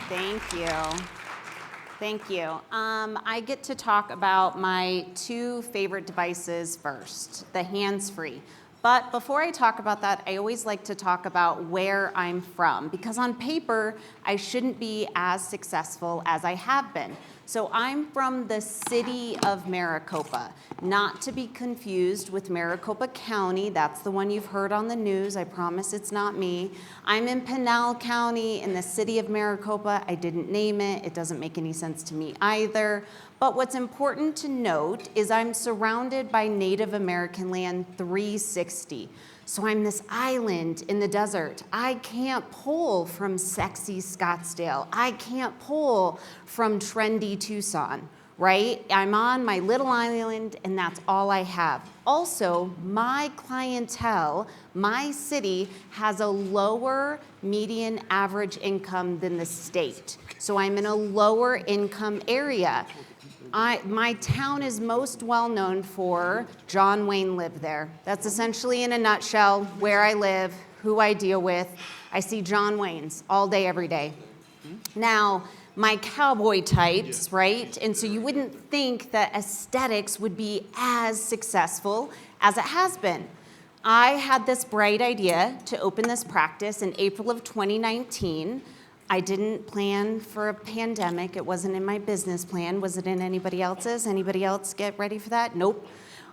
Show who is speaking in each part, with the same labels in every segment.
Speaker 1: Thank you. Thank you. I get to talk about my two favorite devices first, the hands-free. But before I talk about that, I always like to talk about where I'm from, because on paper, I shouldn't be as successful as I have been. So I'm from the city of Maricopa, not to be confused with Maricopa County. That's the one you've heard on the news. I promise it's not me. I'm in Pinal County in the city of Maricopa. I didn't name it. It doesn't make any sense to me either. But what's important to note is I'm surrounded by Native American land 360. So I'm this island in the desert. I can't pull from sexy Scottsdale. I can't pull from trendy Tucson, right? I'm on my little island and that's all I have. Also, my clientele, my city has a lower median average income than the state. So I'm in a lower income area. My town is most well known for John Wayne lived there. That's essentially in a nutshell where I live, who I deal with. I see John Waynes all day, every day. Now, my cowboy types, right? And so you wouldn't think that aesthetics would be as successful as it has been. I had this bright idea to open this practice in April of 2019. I didn't plan for a pandemic. It wasn't in my business plan. Was it in anybody else's? Anybody else get ready for that? Nope.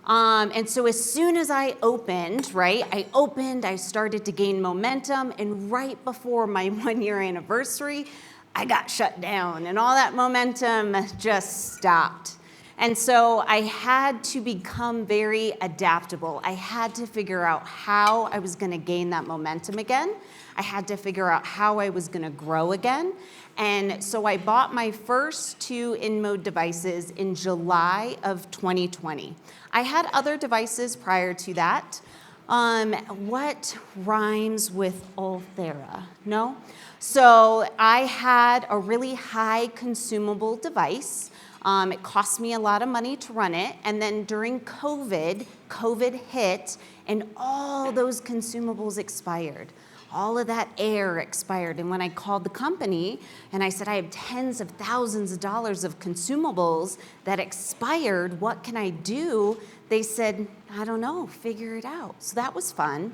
Speaker 1: And so as soon as I opened, right, I started to gain momentum, and right before my 1-year anniversary, I got shut down, and all that momentum just stopped. And so I had to become very adaptable. I had to figure out how I was gonna gain that momentum again. I had to figure out how I was gonna grow again. And so I bought my first 2 InMode devices in July of 2020. I had other devices prior to that. What rhymes with Ulthera? No? So I had a really high consumable device. It cost me a lot of money to run it. And then during COVID hit, and all those consumables expired. All of that air expired. And when I called the company and I said, I have tens of thousands of dollars of consumables that expired, what can I do? They said, I don't know, figure it out. So that was fun.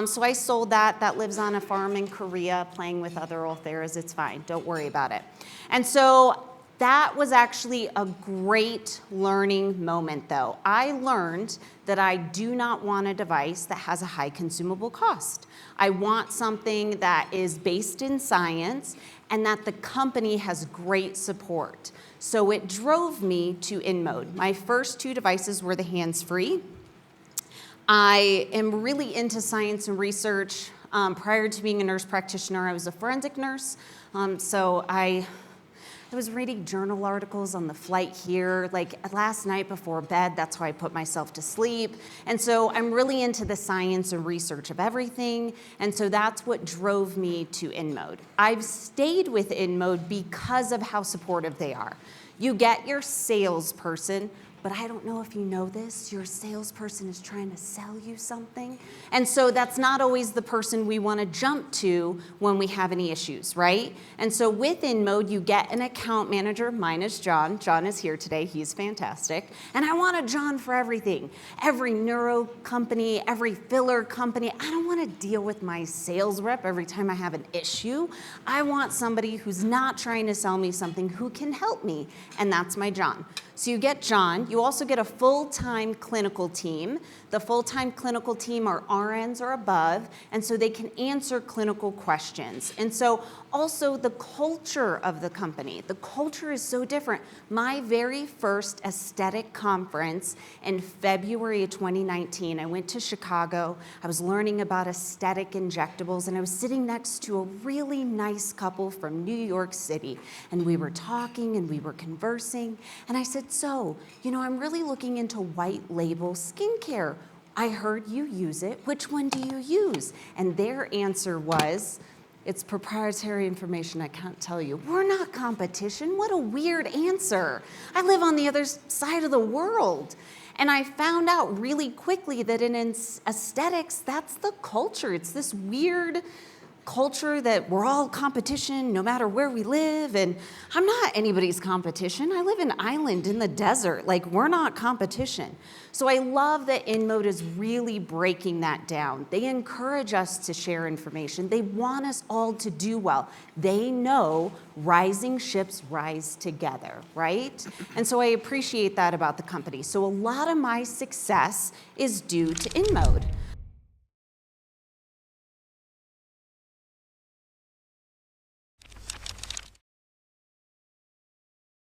Speaker 1: So I sold that. That lives on a farm in Korea playing with other Ultheras. It's fine. Don't worry about it. And so that was actually a great learning moment, though. I learned that I do not want a device that has a high consumable cost. I want something that is based in science and that the company has great support. So it drove me to InMode. My first 2 devices were the hands-free. I am really into science and research. Prior to being a nurse practitioner, I was a forensic nurse. So I was reading journal articles on the flight here, like last night before bed. That's how I put myself to sleep. And so I'm really into the science and research of everything. And so that's what drove me to InMode. I've stayed with InMode because of how supportive they are. You get your salesperson, but I don't know if you know this, your salesperson is trying to sell you something. And so that's not always the person we want to jump to when we have any issues, right? And so with InMode, you get an account manager. Mine is John. John is here today. He's fantastic. And I want a John for everything. Every neuro company, every filler company. I don't want to deal with my sales rep every time I have an issue. I want somebody who's not trying to sell me something, who can help me. And that's my John. So you get John. You also get a full-time clinical team. The full-time clinical team are RNs or above, and so they can answer clinical questions. And so also the culture of the company. The culture is so different. My very first aesthetic conference in February of 2019, I went to Chicago. I was learning about aesthetic injectables, and I was sitting next to a really nice couple from New York City. And we were talking and we were conversing. And I said, so, I'm really looking into white label skincare. I heard you use it. Which one do you use? And their answer was, it's proprietary information, I can't tell you. We're not competition. What a weird answer. I live on the other side of the world. And I found out really quickly that in aesthetics, that's the culture. It's this weird culture that we're all competition no matter where we live, and I'm not anybody's competition. I live in an island in the desert. Like, we're not competition. So I love that InMode is really breaking that down. They encourage us to share information. They want us all to do well. They know rising ships rise together, right? And so I appreciate that about the company. So a lot of my success is due to InMode.